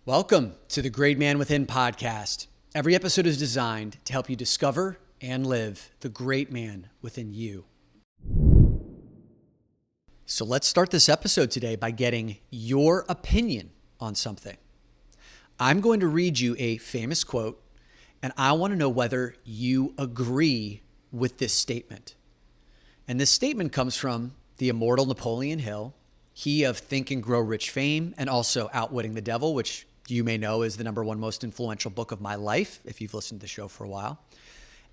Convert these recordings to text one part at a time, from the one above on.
Welcome to the Great Man Within podcast. Every episode is designed to help you discover and live the great man within you. So let's start this episode today by getting your opinion on something. I'm going to read you a famous quote, and I want to know whether you agree with this statement. And this statement comes from the immortal Napoleon Hill, he of Think and Grow Rich fame, and also Outwitting the Devil, which you may know is the number one most influential book of my life, if you've listened to the show for a while.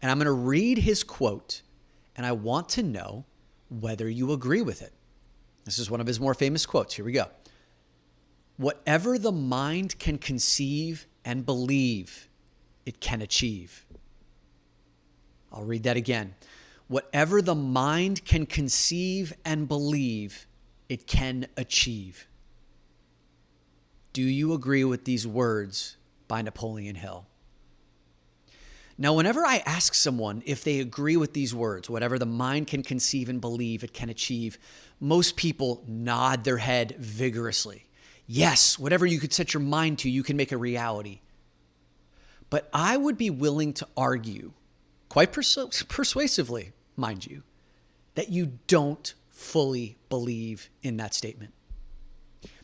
And I'm going to read his quote, and I want to know whether you agree with it. This is one of his more famous quotes. Here we go. Whatever the mind can conceive and believe, it can achieve. I'll read that again. Whatever the mind can conceive and believe, it can achieve. Do you agree with these words by Napoleon Hill? Now, whenever I ask someone if they agree with these words, whatever the mind can conceive and believe, it can achieve, most people nod their head vigorously. Yes, whatever you could set your mind to, you can make a reality. But I would be willing to argue, quite persuasively, mind you, that you don't fully believe in that statement.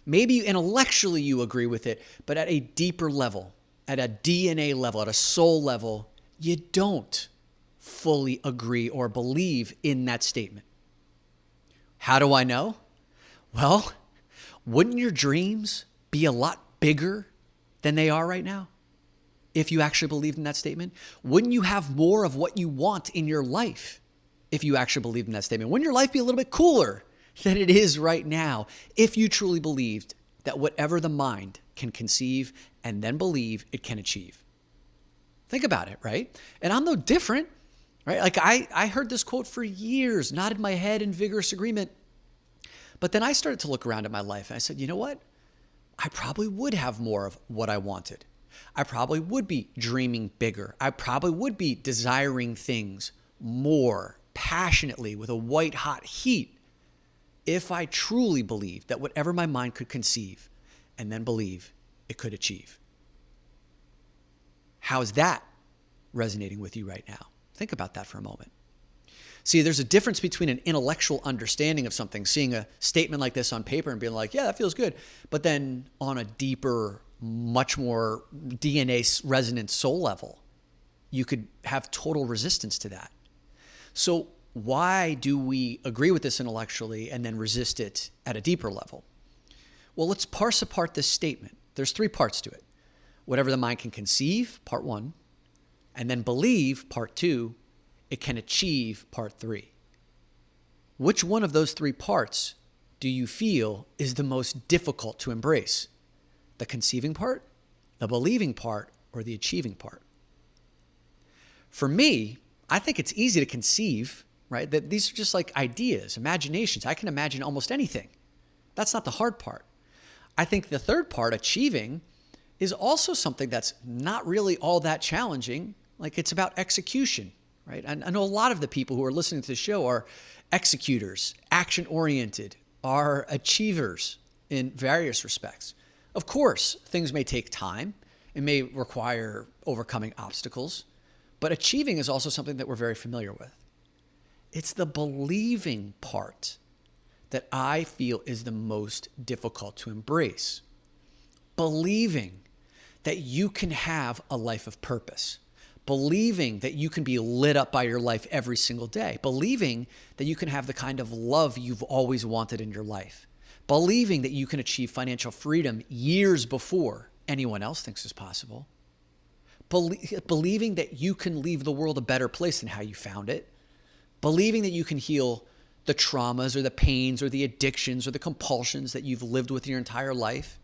Maybe intellectually you agree with it, but at a deeper level, at a DNA level, at a soul level, you don't fully agree or believe in that statement. How do I know? Well, wouldn't your dreams be a lot bigger than they are right now if you actually believed in that statement? Wouldn't you have more of what you want in your life if you actually believed in that statement? Wouldn't your life be a little bit cooler than it is right now if you truly believed that whatever the mind can conceive and then believe, it can achieve? Think about it, right? And I'm no different, right? Like I heard this quote for years, nodded my head in vigorous agreement. But then I started to look around at my life and I said, you know what? I probably would have more of what I wanted. I probably would be dreaming bigger. I probably would be desiring things more passionately with a white hot heat if I truly believed that whatever my mind could conceive and then believe, it could achieve. How is that resonating with you right now? Think about that for a moment. See, there's a difference between an intellectual understanding of something, seeing a statement like this on paper and being like, yeah, that feels good. But then on a deeper, much more DNA resonant soul level, you could have total resistance to that. So why do we agree with this intellectually and then resist it at a deeper level? Well, let's parse apart this statement. There's three parts to it. Whatever the mind can conceive, part one, and then believe, part two, it can achieve, part three. Which one of those three parts do you feel is the most difficult to embrace? The conceiving part, the believing part, or the achieving part? For me, I think it's easy to conceive, right? That these are just like ideas, imaginations. I can imagine almost anything. That's not the hard part. I think the third part, achieving, is also something that's not really all that challenging. Like it's about execution, right? I know a lot of the people who are listening to the show are executors, action-oriented, are achievers in various respects. Of course, things may take time. It may require overcoming obstacles, but achieving is also something that we're very familiar with. It's the believing part that I feel is the most difficult to embrace. Believing that you can have a life of purpose. Believing that you can be lit up by your life every single day. Believing that you can have the kind of love you've always wanted in your life. Believing that you can achieve financial freedom years before anyone else thinks is possible. Believing that you can leave the world a better place than how you found it. Believing that you can heal the traumas or the pains or the addictions or the compulsions that you've lived with your entire life,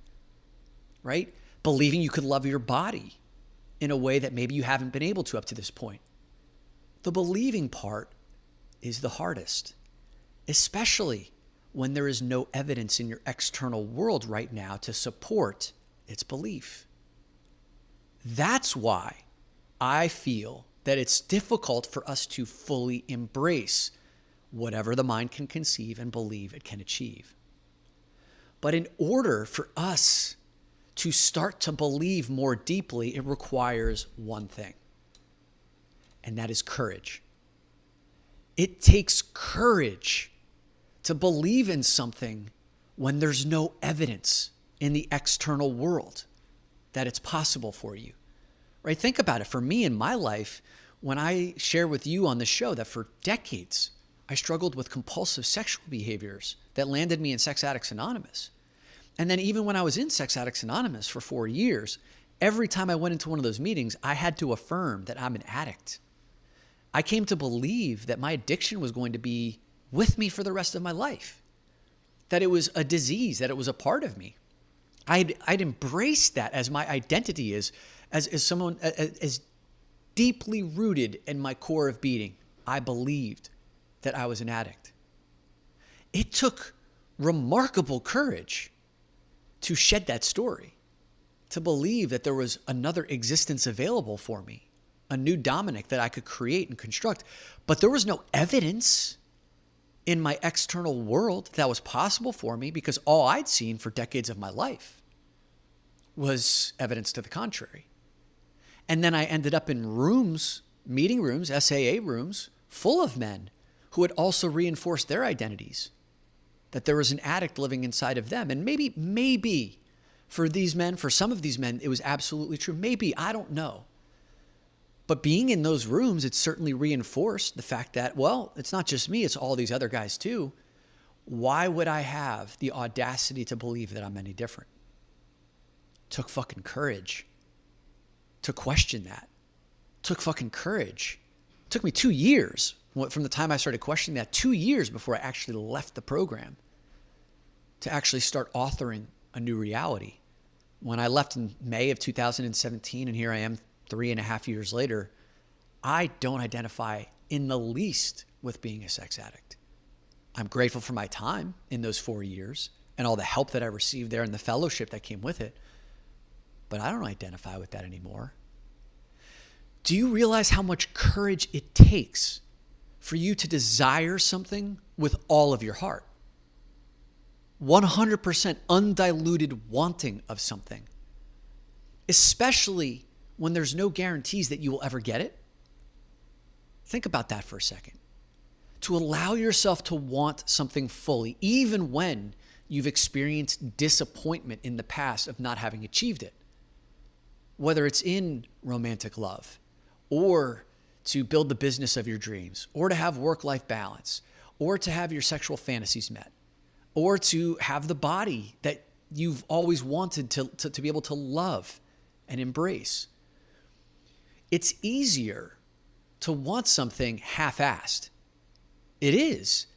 right? Believing you could love your body in a way that maybe you haven't been able to up to this point. The believing part is the hardest, especially when there is no evidence in your external world right now to support its belief. That's why I feel that it's difficult for us to fully embrace whatever the mind can conceive and believe it can achieve. But in order for us to start to believe more deeply, it requires one thing, and that is courage. It takes courage to believe in something when there's no evidence in the external world that it's possible for you, right? Think about it. For me in my life, when I share with you on the show that for decades, I struggled with compulsive sexual behaviors that landed me in Sex Addicts Anonymous. And then even when I was in Sex Addicts Anonymous for 4 years, every time I went into one of those meetings, I had to affirm that I'm an addict. I came to believe that my addiction was going to be with me for the rest of my life, that it was a disease, that it was a part of me. I'd embraced that as my identity as someone as deeply rooted in my core of being. I believed that I was an addict. It took remarkable courage to shed that story, to believe that there was another existence available for me, a new Dominic that I could create and construct. But there was no evidence in my external world that was possible for me because all I'd seen for decades of my life was evidence to the contrary. And then I ended up in rooms, meeting rooms, SAA rooms, full of men who had also reinforced their identities, that there was an addict living inside of them. And maybe for these men, for some of these men, it was absolutely true. Maybe, I don't know. But being in those rooms, it certainly reinforced the fact that, well, it's not just me, it's all these other guys too. Why would I have the audacity to believe that I'm any different? Took fucking courage to question that. Took fucking courage. Took me 2 years from the time I started questioning that, 2 years before I actually left the program to actually start authoring a new reality. When I left in May of 2017, and here I am 3.5 years later, I don't identify in the least with being a sex addict. I'm grateful for my time in those 4 years and all the help that I received there and the fellowship that came with it. But I don't identify with that anymore. Do you realize how much courage it takes for you to desire something with all of your heart? 100% undiluted wanting of something, especially when there's no guarantees that you will ever get it. Think about that for a second. To allow yourself to want something fully, even when you've experienced disappointment in the past of not having achieved it. Whether it's in romantic love, or to build the business of your dreams, or to have work-life balance, or to have your sexual fantasies met, or to have the body that you've always wanted to be able to love and embrace. It's easier to want something half-assed. It is,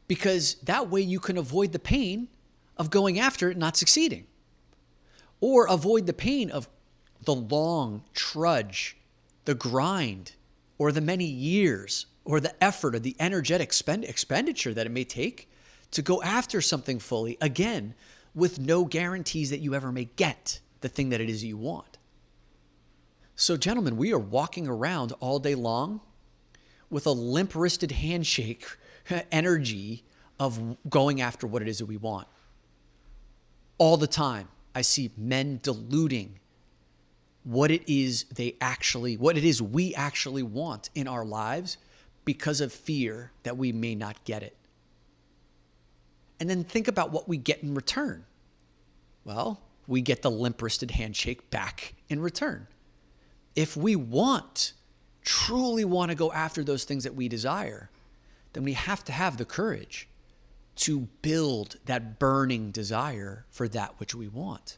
because that way you can avoid the pain of going after it and not succeeding, or avoid the pain of the long trudge, the grind, or the many years, or the effort, or the energetic expenditure that it may take to go after something fully, again, with no guarantees that you ever may get the thing that it is you want. So, gentlemen, we are walking around all day long with a limp-wristed handshake energy of going after what it is that we want. All the time, I see men diluting what it is we actually want in our lives because of fear that we may not get it. And then think about what we get in return. Well, we get the limp-wristed handshake back in return. If we truly want to go after those things that we desire, then we have to have the courage to build that burning desire for that which we want.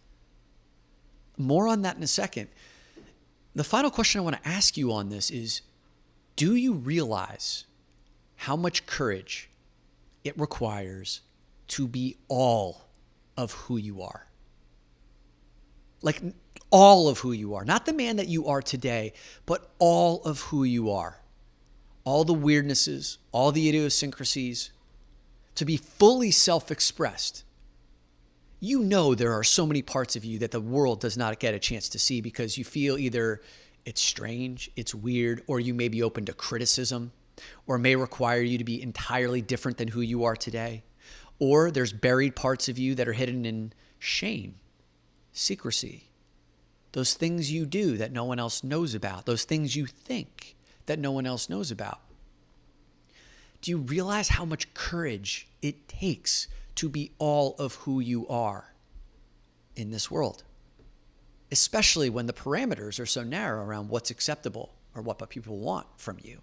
More on that in a second. The final question I want to ask you on this is, do you realize how much courage it requires to be all of who you are? Like all of who you are. Not the man that you are today, but all of who you are. All the weirdnesses, all the idiosyncrasies. To be fully self-expressed. You know there are so many parts of you that the world does not get a chance to see because you feel either it's strange, it's weird, or you may be open to criticism, or may require you to be entirely different than who you are today. Or there's buried parts of you that are hidden in shame, secrecy. Those things you do that no one else knows about. Those things you think that no one else knows about. Do you realize how much courage it takes to be all of who you are in this world? Especially when the parameters are so narrow around what's acceptable or what people want from you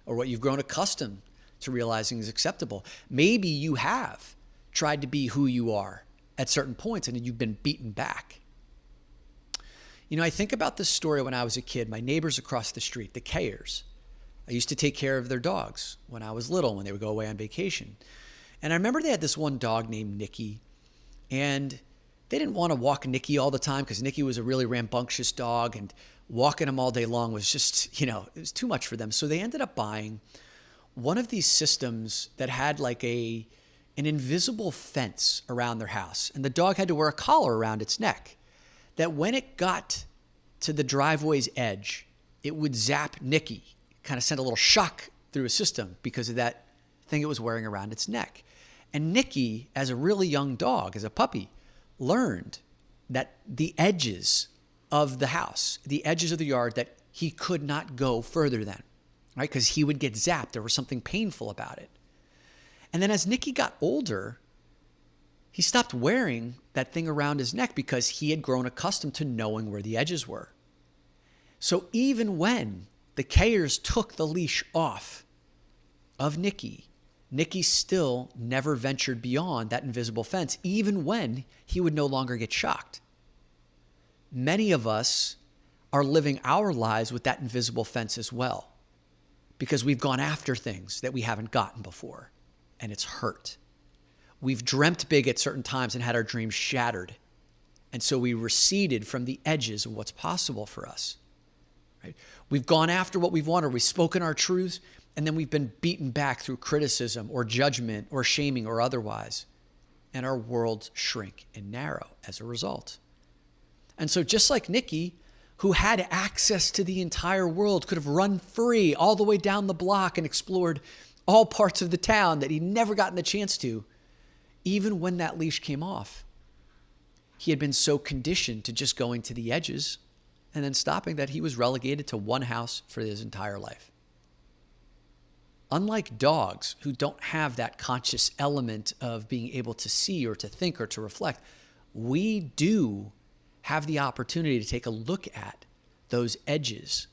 or what you've grown accustomed to realizing is acceptable. Maybe you have tried to be who you are at certain points and you've been beaten back. I think about this story when I was a kid. My neighbors across the street, the Kayers, I used to take care of their dogs when I was little, when they would go away on vacation. And I remember they had this one dog named Nikki, and they didn't want to walk Nikki all the time because Nikki was a really rambunctious dog, and walking him all day long was just, it was too much for them. So they ended up buying one of these systems that had like an invisible fence around their house. And the dog had to wear a collar around its neck that when it got to the driveway's edge, it would zap Nikki, kind of send a little shock through a system because of that thing it was wearing around its neck. And Nikki, as a really young dog, as a puppy, learned that the edges of the house, the edges of the yard, that he could not go further than, right? Because he would get zapped. There was something painful about it. And then as Nikki got older, he stopped wearing that thing around his neck because he had grown accustomed to knowing where the edges were. So even when the Kayers took the leash off of Nikki, Nikki still never ventured beyond that invisible fence, even when he would no longer get shocked. Many of us are living our lives with that invisible fence as well, because we've gone after things that we haven't gotten before, and it's hurt. We've dreamt big at certain times and had our dreams shattered, and so we receded from the edges of what's possible for us. Right? We've gone after what we've wanted. We've spoken our truths, and then we've been beaten back through criticism or judgment or shaming or otherwise, and our worlds shrink and narrow as a result. And so just like Nikki, who had access to the entire world, could have run free all the way down the block and explored all parts of the town that he'd never gotten the chance to, even when that leash came off, he had been so conditioned to just going to the edges and then stopping that he was relegated to one house for his entire life. Unlike dogs who don't have that conscious element of being able to see or to think or to reflect, we do have the opportunity to take a look at those edges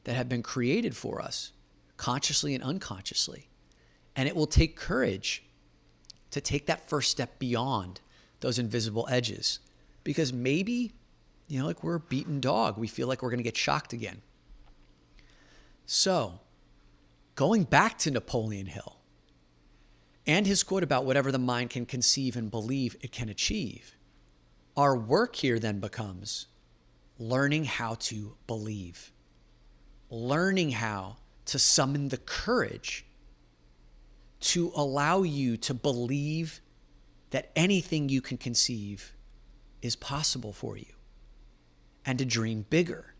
that have been created for us consciously and unconsciously. And it will take courage to take that first step beyond those invisible edges, because maybe, like we're a beaten dog, we feel like we're going to get shocked again. So, going back to Napoleon Hill and his quote about whatever the mind can conceive and believe it can achieve, our work here then becomes learning how to believe, learning how to summon the courage to allow you to believe that anything you can conceive is possible for you, and to dream bigger.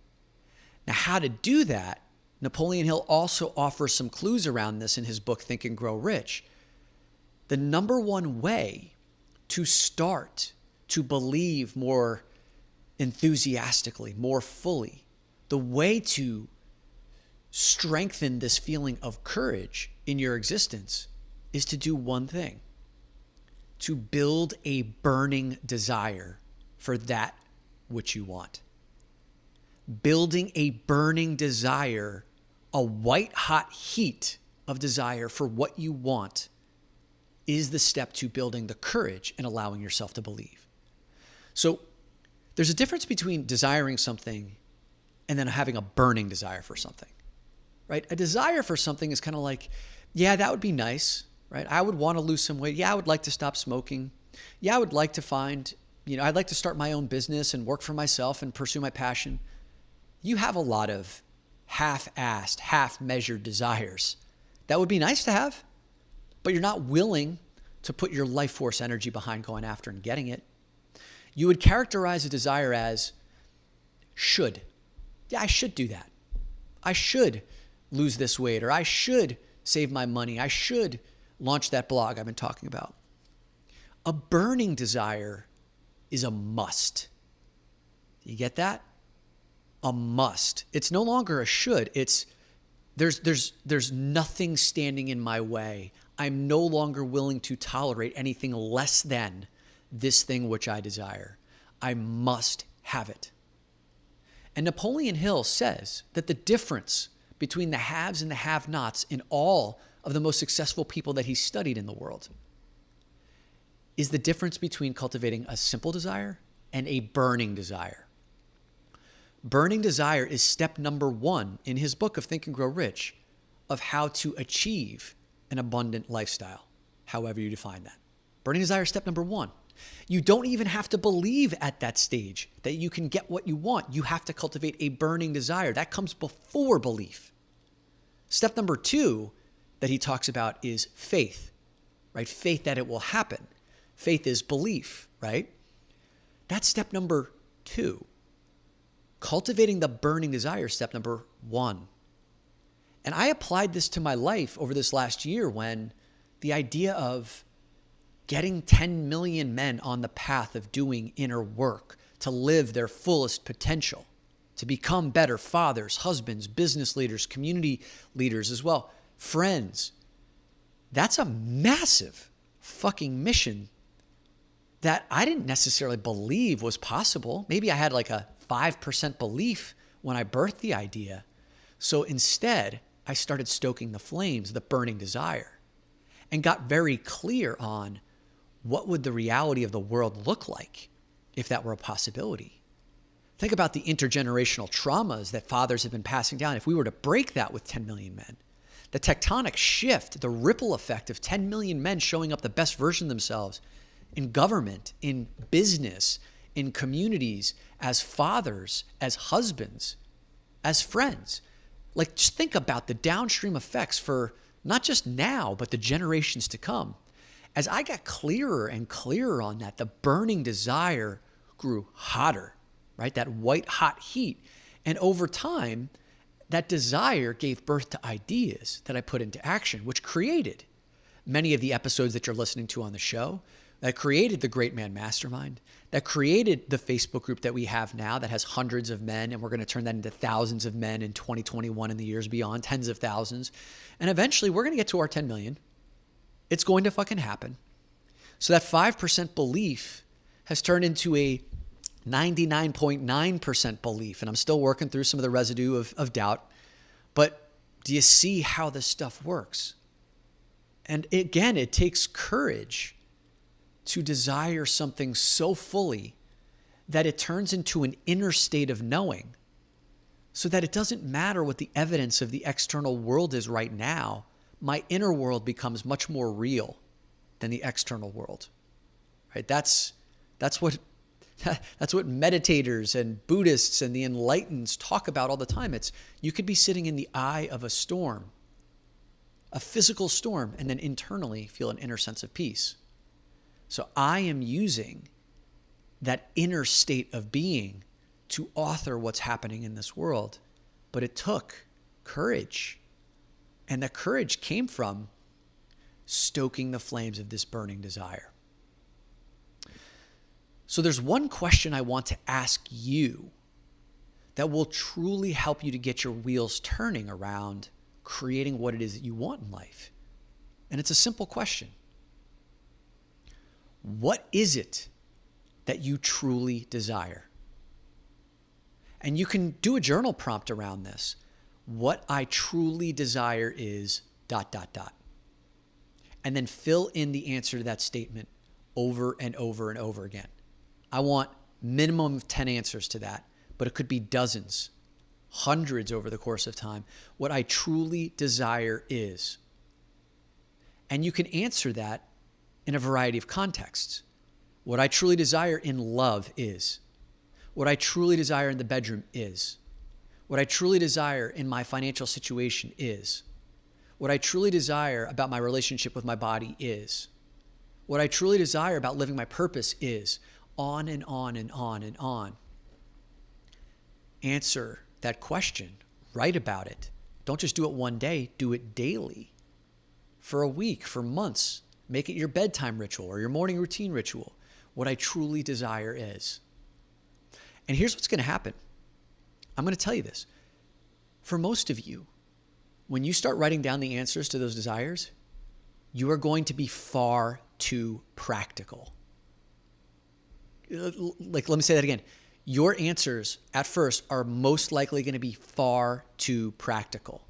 Now, how to do that, Napoleon Hill also offers some clues around this in his book, Think and Grow Rich. The number one way to start to believe more enthusiastically, more fully, the way to strengthen this feeling of courage in your existence is to do one thing: to build a burning desire for that which you want. Building a burning desire, a white hot heat of desire for what you want, is the step to building the courage and allowing yourself to believe. So there's a difference between desiring something and then having a burning desire for something, right? A desire for something is kind of like, yeah, that would be nice, right? I would want to lose some weight. Yeah, I would like to stop smoking. Yeah, I would like to find, I'd like to start my own business and work for myself and pursue my passion. You have a lot of half-assed, half-measured desires. That would be nice to have, but you're not willing to put your life force energy behind going after and getting it. You would characterize a desire as should. Yeah, I should do that. I should lose this weight, or I should save my money. I should launch that blog I've been talking about. A burning desire is a must. You get that? A must. It's no longer a should. It's there's nothing standing in my way. I'm no longer willing to tolerate anything less than this thing which I desire. I must have it. And Napoleon Hill says that the difference between the haves and the have-nots in all of the most successful people that he studied in the world is the difference between cultivating a simple desire and a burning desire. Burning desire is step number 1 in his book of Think and Grow Rich of how to achieve an abundant lifestyle, however you define that. Burning desire is step number 1. You don't even have to believe at that stage that you can get what you want. You have to cultivate a burning desire. That comes before belief. Step number 2 that he talks about is faith, right? Faith that it will happen. Faith is belief, right? That's step number 2. Cultivating the burning desire, step number 1. And I applied this to my life over this last year when the idea of getting 10 million men on the path of doing inner work to live their fullest potential, to become better fathers, husbands, business leaders, community leaders as well, friends. That's a massive fucking mission that I didn't necessarily believe was possible. Maybe I had like a 5% belief when I birthed the idea. So instead, I started stoking the flames, the burning desire, and got very clear on what would the reality of the world look like if that were a possibility. Think about the intergenerational traumas that fathers have been passing down. If we were to break that with 10 million men, the tectonic shift, the ripple effect of 10 million men showing up the best version of themselves in government, in business, in communities, as fathers, as husbands, as friends. Like, just think about the downstream effects for not just now, but the generations to come. As I got clearer and clearer on that, the burning desire grew hotter, right? That white hot heat. And over time, that desire gave birth to ideas that I put into action, which created many of the episodes that you're listening to on the show, that created the Great Man Mastermind, that created the Facebook group that we have now that has hundreds of men, and we're going to turn that into thousands of men in 2021 and the years beyond, tens of thousands. And eventually we're going to get to our 10 million. It's going to fucking happen. So that 5% belief has turned into a 99.9% belief. And I'm still working through some of the residue of doubt. But do you see how this stuff works? And again, it takes courage to desire something so fully that it turns into an inner state of knowing, so that it doesn't matter what the evidence of the external world is right now. My inner world becomes much more real than the external world, right? That's what meditators and Buddhists and the enlighteneds talk about all the time. It's you could be sitting in the eye of a storm, a physical storm, and then internally feel an inner sense of peace. So I am using that inner state of being to author what's happening in this world. But it took courage. And that courage came from stoking the flames of this burning desire. So there's one question I want to ask you that will truly help you to get your wheels turning around creating what it is that you want in life. And it's a simple question. What is it that you truly desire? And you can do a journal prompt around this. What I truly desire is ... And then fill in the answer to that statement over and over and over again. I want minimum of 10 answers to that, but it could be dozens, hundreds over the course of time. What I truly desire is. And you can answer that in a variety of contexts. What I truly desire in love is. What I truly desire in the bedroom is. What I truly desire in my financial situation is. What I truly desire about my relationship with my body is. What I truly desire about living my purpose is. On and on and on and on. Answer that question. Write about it. Don't just do it one day. Do it daily. For a week, for months. Make it your bedtime ritual or your morning routine ritual. What I truly desire is. And here's what's going to happen. I'm going to tell you this. For most of you, when you start writing down the answers to those desires, you are going to be far too practical. Let me say that again. Your answers at first are most likely going to be far too practical.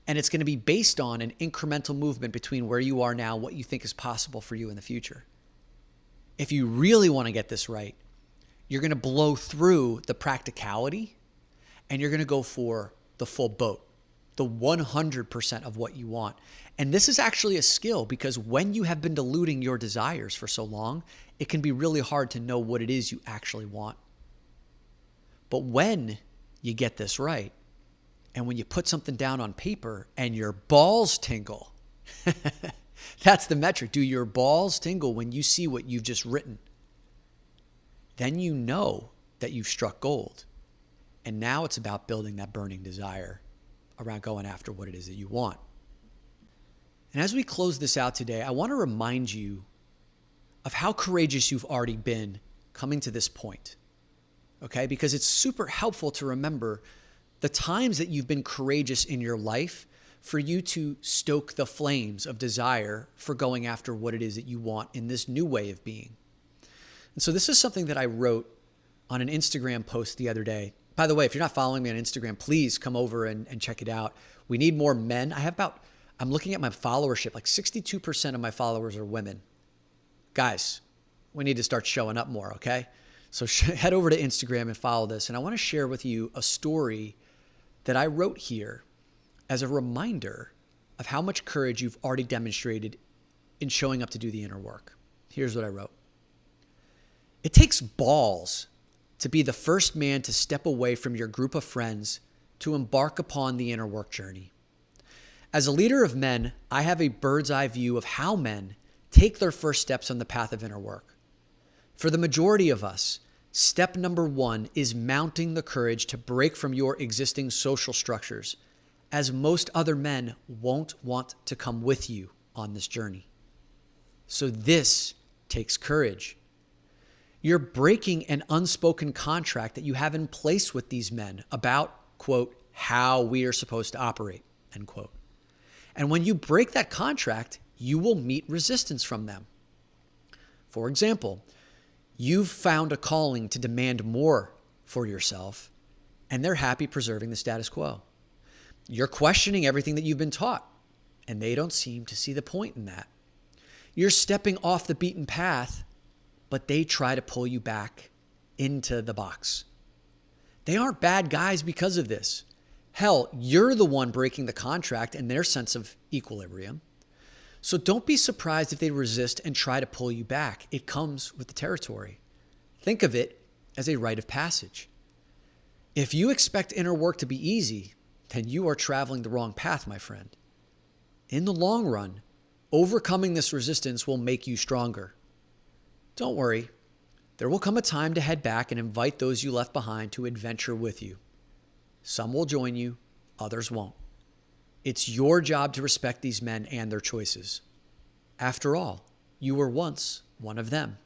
And it's going to be based on an incremental movement between where you are now and what you think is possible for you in the future. If you really want to get this right, you're going to blow through the practicality and you're going to go for the full boat, the 100% of what you want. And this is actually a skill, because when you have been diluting your desires for so long, it can be really hard to know what it is you actually want. But when you get this right, and when you put something down on paper and your balls tingle, that's the metric. Do your balls tingle when you see what you've just written? Then you know that you've struck gold. And now it's about building that burning desire around going after what it is that you want. And as we close this out today, I want to remind you of how courageous you've already been coming to this point. Okay? Because it's super helpful to remember the times that you've been courageous in your life for you to stoke the flames of desire for going after what it is that you want in this new way of being. And so this is something that I wrote on an Instagram post the other day. By the way, if you're not following me on Instagram, please come over and check it out. We need more men. I'm looking at my followership, like 62% of my followers are women. Guys, we need to start showing up more, okay? So head over to Instagram and follow this. And I want to share with you a story that I wrote here as a reminder of how much courage you've already demonstrated in showing up to do the inner work. Here's what I wrote. It takes balls to be the first man to step away from your group of friends to embark upon the inner work journey. As a leader of men, I have a bird's eye view of how men take their first steps on the path of inner work. For the majority of us, step number one is mounting the courage to break from your existing social structures, as most other men won't want to come with you on this journey. So this takes courage. You're breaking an unspoken contract that you have in place with these men about, quote, how we are supposed to operate, end quote. And when you break that contract, you will meet resistance from them. For example, you've found a calling to demand more for yourself, and they're happy preserving the status quo. You're questioning everything that you've been taught, and they don't seem to see the point in that. You're stepping off the beaten path, but they try to pull you back into the box. They aren't bad guys because of this. Hell, you're the one breaking the contract and their sense of equilibrium. So don't be surprised if they resist and try to pull you back. It comes with the territory. Think of it as a rite of passage. If you expect inner work to be easy, then you are traveling the wrong path, my friend. In the long run, overcoming this resistance will make you stronger. Don't worry. There will come a time to head back and invite those you left behind to adventure with you. Some will join you, others won't. It's your job to respect these men and their choices. After all, you were once one of them,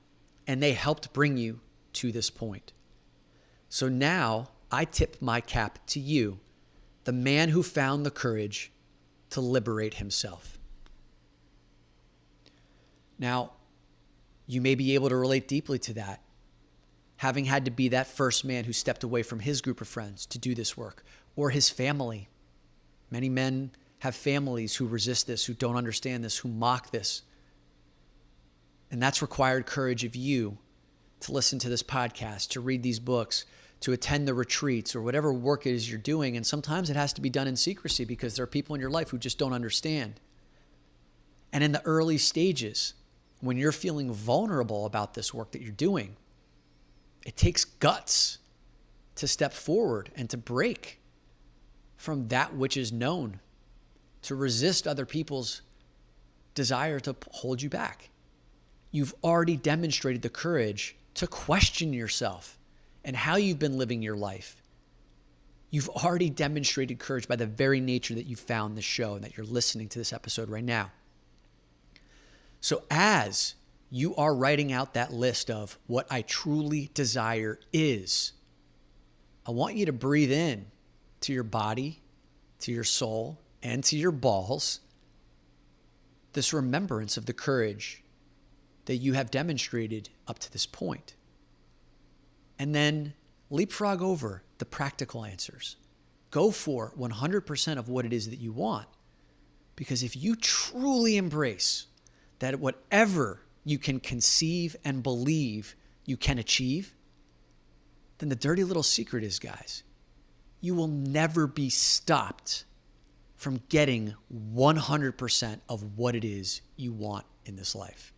and they helped bring you to this point. So now I tip my cap to you, the man who found the courage to liberate himself. Now, you may be able to relate deeply to that, having had to be that first man who stepped away from his group of friends to do this work, or his family. Many men have families who resist this, who don't understand this, who mock this. And that's required courage of you to listen to this podcast, to read these books, to attend the retreats, or whatever work it is you're doing. And sometimes it has to be done in secrecy because there are people in your life who just don't understand. And in the early stages, when you're feeling vulnerable about this work that you're doing, it takes guts to step forward and to break from that which is known, to resist other people's desire to hold you back. You've already demonstrated the courage to question yourself and how you've been living your life. You've already demonstrated courage by the very nature that you found this show and that you're listening to this episode right now. So as you are writing out that list of what I truly desire is, I want you to breathe in to your body, to your soul, and to your balls this remembrance of the courage that you have demonstrated up to this point. And then leapfrog over the practical answers. Go for 100% of what it is that you want. Because if you truly embrace that whatever you can conceive and believe you can achieve, then the dirty little secret is, guys, you will never be stopped from getting 100% of what it is you want in this life.